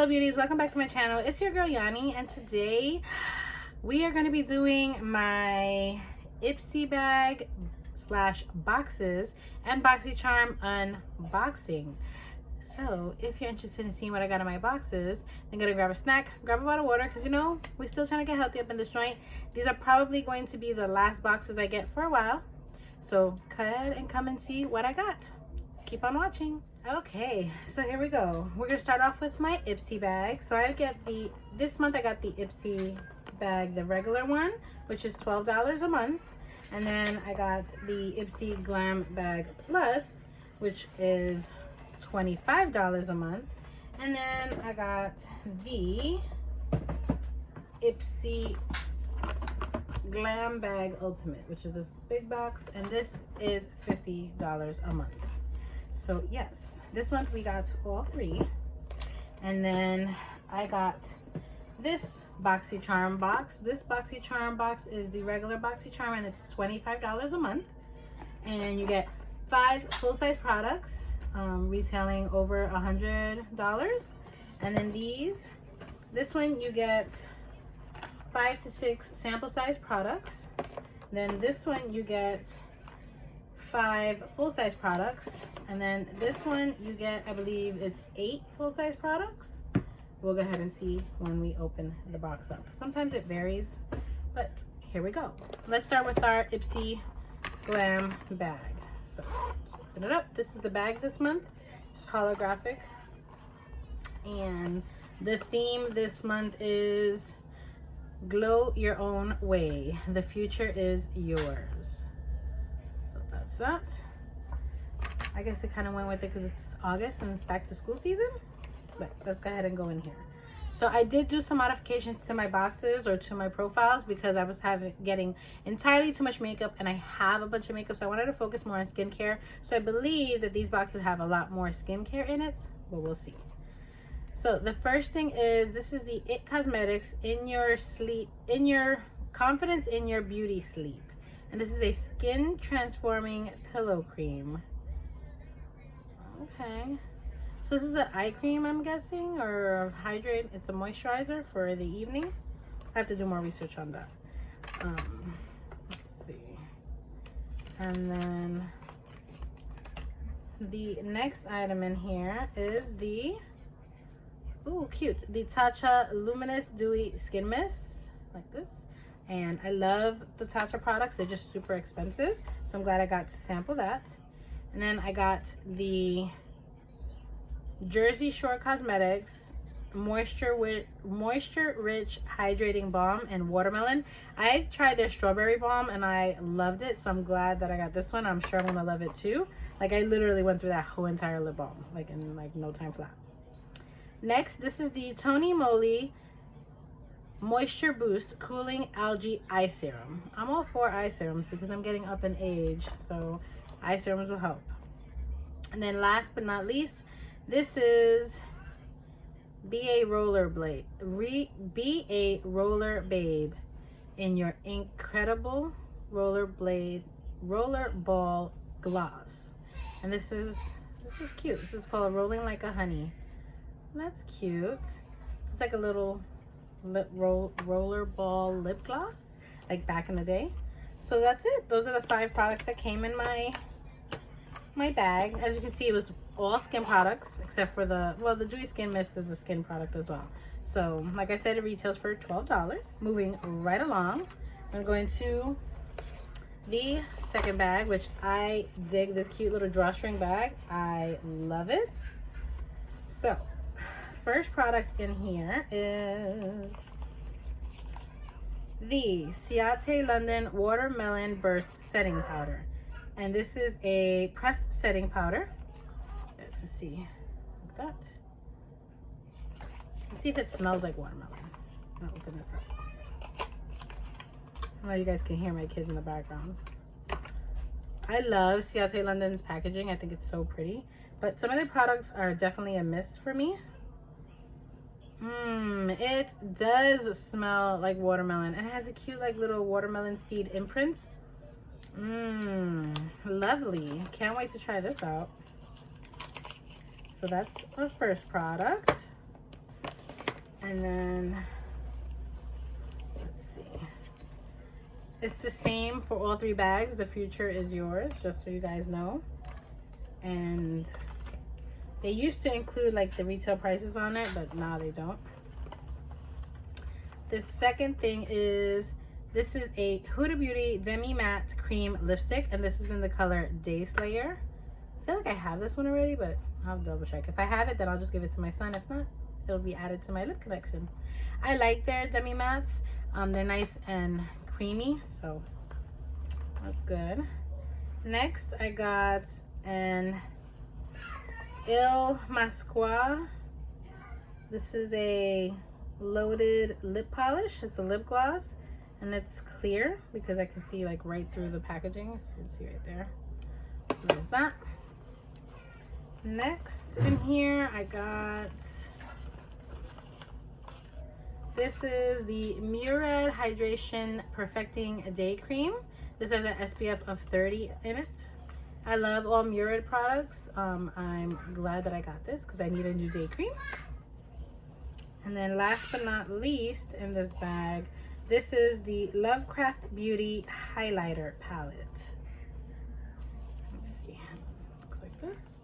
Hello beauties, welcome back to my channel. It's your girl Yanni, and today we are going to be doing my Ipsy bag slash boxes and Boxy Charm unboxing. So if you're interested in seeing what I got in my boxes, then gonna grab a snack, grab a bottle of water, because you know we're still trying to get healthy up in this joint. These are probably going to be the last boxes I get for a while, so cut ahead and come and see what I got. Keep on watching. Okay, so here we go. We're gonna start off with my Ipsy bag. So this month I got the Ipsy bag, the regular one, which is $12 a month. And then I got the Ipsy Glam bag plus, which is $25 a month. And then I got the Ipsy Glam bag ultimate, which is this big box, and this is $50 a month. So yes, this month we got all three. And then I got this Boxy Charm box. This Boxy Charm box is the regular Boxy Charm, and it's $25 a month. And you get 5 full-size products, retailing over $100. And then this one you get 5 to 6 sample size products. Then this one you get 5 full-size products, and then this one you get, I believe it's 8 full-size products. We'll go ahead and see when we open the box up. Sometimes it varies, but here we go. Let's start with our Ipsy Glam bag. So open it up. This is the bag this month, just holographic, and the theme this month is glow your own way. The future is yours. That I guess it kind of went with it because it's August and it's back to school season, but let's go ahead and go in here. So I did do some modifications to my boxes or to my profiles because I was getting entirely too much makeup, and I have a bunch of makeup, so I wanted to focus more on skincare. So I believe that these boxes have a lot more skincare in it, but we'll see. So the first thing is, this is the It Cosmetics in your sleep, in your confidence in your beauty sleep. And this is a skin transforming pillow cream. Okay. So this is an eye cream, I'm guessing, or hydrate. It's a moisturizer for the evening. I have to do more research on that. Let's see. And then the next item in here is the, ooh, cute, the Tatcha Luminous Dewy Skin Mist, like this. And I love the Tatcha products. They're just super expensive, so I'm glad I got to sample that. And then I got the Jersey Shore Cosmetics Moisture Rich Hydrating Balm and Watermelon. I tried their Strawberry Balm and I loved it, so I'm glad that I got this one. I'm sure I'm gonna love it too. Like, I literally went through that whole entire lip balm like in like no time flat. Next, this is the Tony Moly Moisture Boost Cooling Algae Eye Serum. I'm all for eye serums because I'm getting up in age, so eye serums will help. And then last but not least, this is Be a Roller Babe in your incredible roller ball gloss. And this is cute. This is called Rolling Like a Honey. That's cute. It's like a little roller ball lip gloss, like back in the day. So that's it. Those are the 5 products that came in my bag. As you can see, it was all skin products except for the Dewy Skin Mist is a skin product as well. So like I said, it retails for $12. Moving right along, I'm going to the second bag, which I dig. This cute little drawstring bag, I love it. So first product in here is the Ciate London Watermelon Burst Setting Powder. And this is a pressed setting powder. You guys can see like that. Let's see if it smells like watermelon. I'll open this up. I know you guys can hear my kids in the background. I love Ciate London's packaging. I think it's so pretty. But some of their products are definitely a miss for me. It does smell like watermelon, and it has a cute like little watermelon seed imprint. Lovely. Can't wait to try this out. So that's our first product. And then, let's see. It's the same for all 3 bags. The future is yours, just so you guys know. And they used to include like the retail prices on it, but now they don't. The second thing is, this is a Huda Beauty Demi Matte Cream Lipstick, and this is in the color Day Slayer. I feel like I have this one already, but I'll double check. If I have it, then I'll just give it to my son. If not, it'll be added to my lip collection. I like their Demi Mattes. They're nice and creamy, so that's good. Next, I got an Il Masquer. This is a loaded lip polish. It's a lip gloss, and it's clear because I can see like right through the packaging. You can see right there. So there's that. Next in here, I got, this is the Murad Hydration Perfecting Day Cream. This has an SPF of 30 in it. I love all Murad products. I'm glad that I got this because I need a new day cream. And then last but not least in this bag, this is the Lovecraft Beauty Highlighter Palette. Let's see, it looks like this.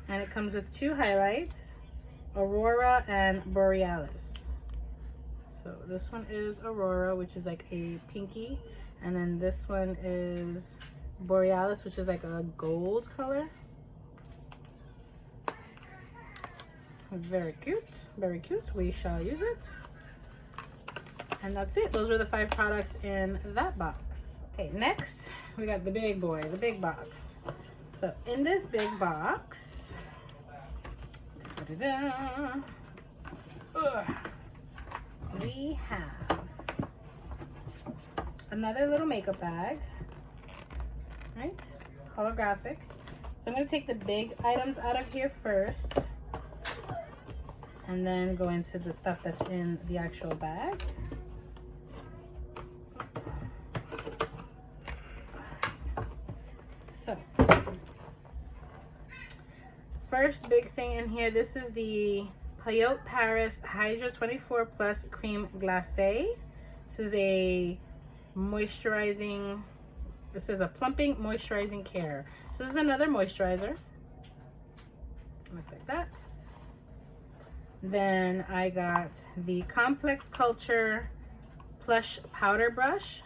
And it comes with 2 highlights, Aurora and Borealis. So this one is Aurora, which is like a pinky, and then this one is Borealis, which is like a gold color. Very cute, very cute. We shall use it. And that's it. Those are the 5 products in that box. Okay, next we got the big boy, the big box. So in this big box, we have another little makeup bag, right? Holographic. So I'm going to take the big items out of here first, and then go into the stuff that's in the actual bag. So, first big thing in here, this is the Payot Paris Hydra 24 Plus Cream Glacé. This is a moisturizing, this is a plumping moisturizing care. So this is another moisturizer. Looks like that. Then I got the Complex Culture Plush Powder Brush.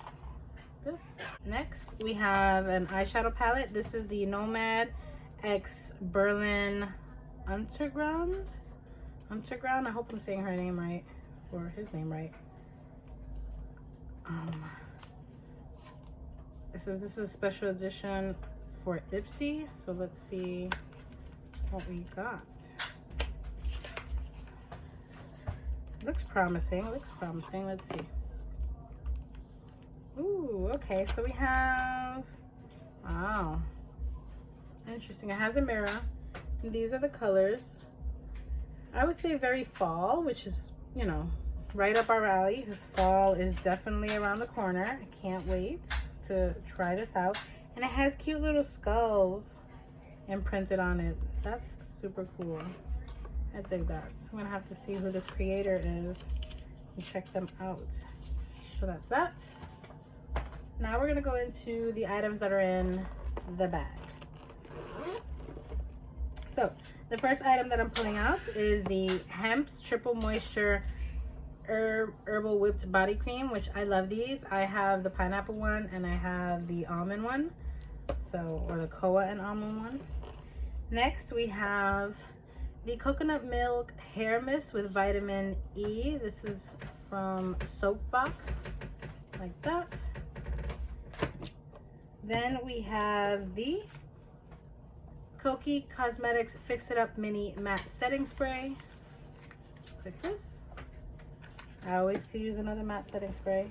This. Next, we have an eyeshadow palette. This is the Nomad X Berlin Untergrund. I hope I'm saying her name right, or his name right. This is a special edition for Ipsy. So let's see what we got. Looks promising. Let's see. Ooh, okay. So we have, wow, interesting. It has a mirror, and these are the colors. I would say very fall, which is, you know, right up our alley. This fall is definitely around the corner. I can't wait to try this out. And it has cute little skulls imprinted on it. That's super cool. I dig that. So I'm gonna have to see who this creator is and check them out. So that's that. Now we're gonna go into the items that are in the bag. So the first item that I'm pulling out is the Hemp's Triple Moisture Herbal Whipped Body Cream, which I love these. I have the pineapple one and I have the almond one, so, or the koa and almond one. Next we have the Coconut Milk Hair Mist with Vitamin E. This is from Soapbox, like that. Then we have the Kokie Cosmetics Fix It Up Mini Matte Setting Spray. Looks like this. I always could use another matte setting spray.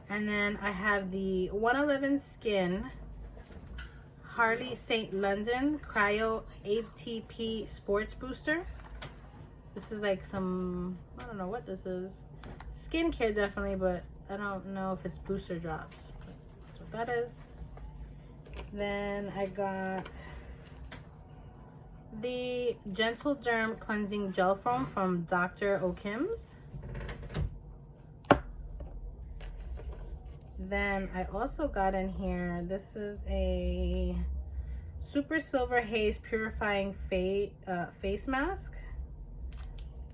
And then I have the 111 Skin Harley St. London Cryo ATP Sports Booster. This is like some, I don't know what this is. Skincare definitely, but I don't know if it's booster drops. But that's what that is. Then I got the Gentle Derm Cleansing Gel Foam from Dr. O'Kim's. Then I also got in here, this is a Super Silver Haze Purifying Face Mask.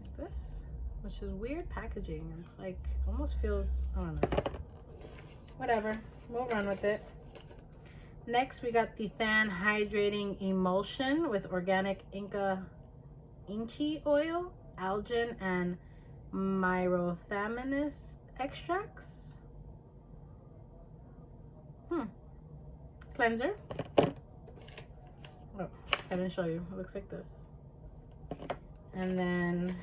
Like this, which is weird packaging. It's like, almost feels, I don't know. Whatever, we'll run with it. Next, we got the Than Hydrating Emulsion with organic Inchi oil, algin, and myrothamenis extracts. Cleanser. Oh, I didn't show you. It looks like this. And then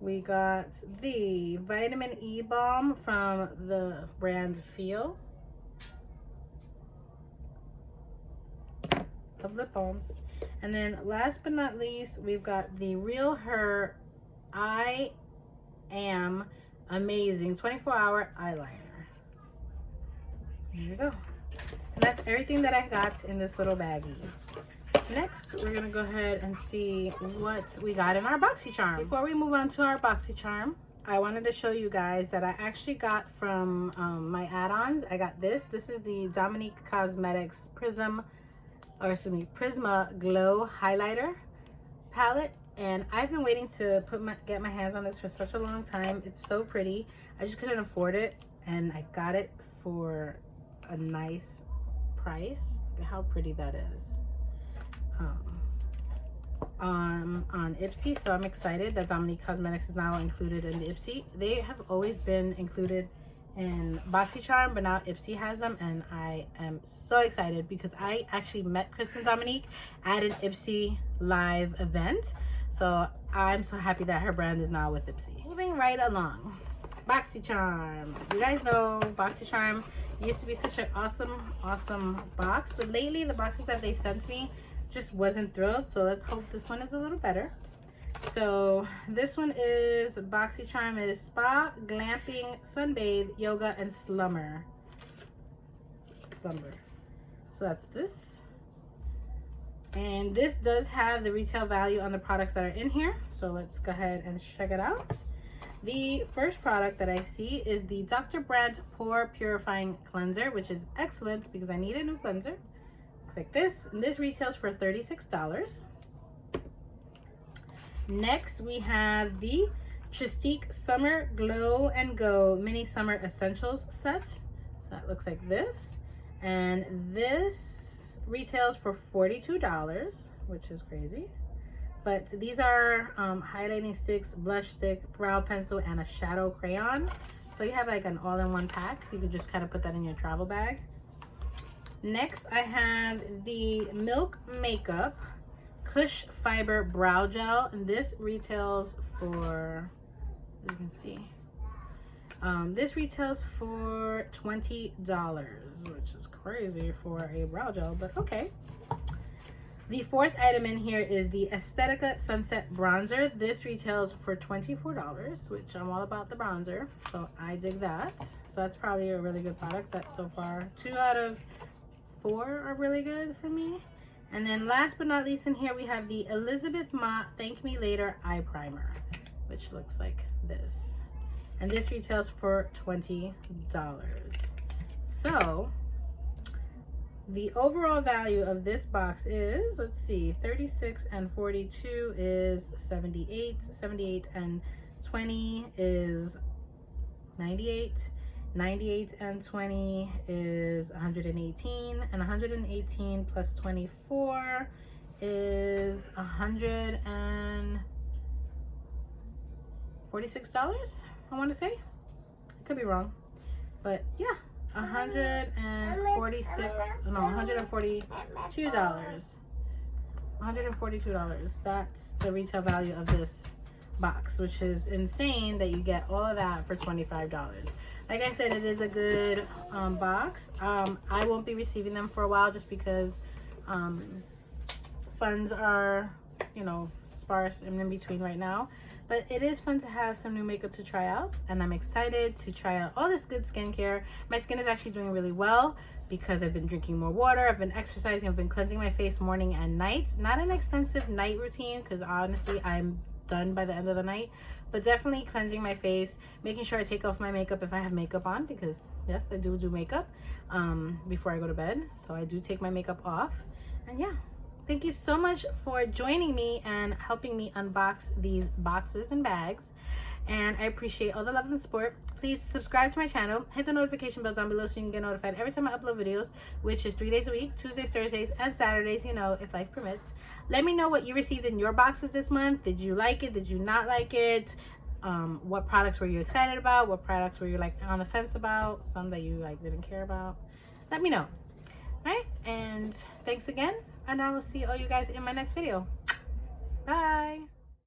we got the Vitamin E Balm from the brand Feel of lip balms. And then last but not least, we've got the Real Her I Am Amazing 24-hour eyeliner. There you go. And that's everything that I got in this little baggie. Next, we're gonna go ahead and see what we got in our Boxy Charm. Before we move on to our Boxy Charm, I wanted to show you guys that I actually got from my add-ons. I got this. This is the Dominique Cosmetics Prisma Glow Highlighter Palette. And I've been waiting to get my hands on this for such a long time. It's so pretty. I just couldn't afford it, and I got it for a nice price. Look how pretty that is. On Ipsy, so I'm excited that Dominique Cosmetics is now included in the Ipsy. They have always been included in Boxy Charm, but now Ipsy has them, and I am so excited because I actually met Kristen Dominique at an Ipsy live event, so I'm so happy that her brand is now with Ipsy. Moving right along, Boxy Charm. You guys know Boxy Charm used to be such an awesome box, but lately the boxes that they've sent me just wasn't thrilled, so let's hope this one is a little better. So this one is Boxy Charm is Spa, Glamping, Sunbathe, Yoga, and Slumber. So that's this. And this does have the retail value on the products that are in here, so let's go ahead and check it out. The first product that I see is the Dr. Brandt Pore Purifying Cleanser, which is excellent because I need a new cleanser. Looks like this, and this retails for $36. Next, we have the Tristique Summer Glow and Go Mini Summer Essentials Set. So that looks like this, and this retails for $42, which is crazy. But these are highlighting sticks, blush stick, brow pencil, and a shadow crayon. So you have like an all-in-one pack. So you can just kind of put that in your travel bag. Next, I have the Milk Makeup Kush Fiber Brow Gel. And this retails for, you can see, this retails for $20, which is crazy for a brow gel, but okay. The fourth item in here is the Aesthetica Sunset Bronzer. This retails for $24, which I'm all about the bronzer, so I dig that. So that's probably a really good product. That so far 2 out of 4 are really good for me. And then last but not least in here, we have the Elizabeth Mott Thank Me Later Eye Primer, which looks like this. And this retails for $20. So the overall value of this box is, let's see, 36 and 42 is 78. 78 and 20 is 98. 98 and 20 is 118. And 118 plus 24 is $146, I want to say. I could be wrong. But yeah. $142. $142. That's the retail value of this box, which is insane that you get all of that for $25. Like I said, it is a good box. I won't be receiving them for a while just because funds are you know, sparse and in between right now. But it is fun to have some new makeup to try out, and I'm excited to try out all this good skincare. My skin is actually doing really well because I've been drinking more water, I've been exercising, I've been cleansing my face morning and night. Not an extensive night routine because honestly I'm done by the end of the night, but definitely cleansing my face, making sure I take off my makeup if I have makeup on, because yes, I do makeup before I go to bed, so I do take my makeup off. And yeah, thank you so much for joining me and helping me unbox these boxes and bags, and I appreciate all the love and support. Please subscribe to my channel, hit the notification bell down below so you can get notified every time I upload videos, which is 3 days a week, Tuesdays, Thursdays, and Saturdays, you know, if life permits. Let me know what you received in your boxes this month. Did you like it? Did you not like it? What products were you excited about? What products were you like on the fence about? Some that you like didn't care about? Let me know. All right, and thanks again, and I will see all you guys in my next video. Bye.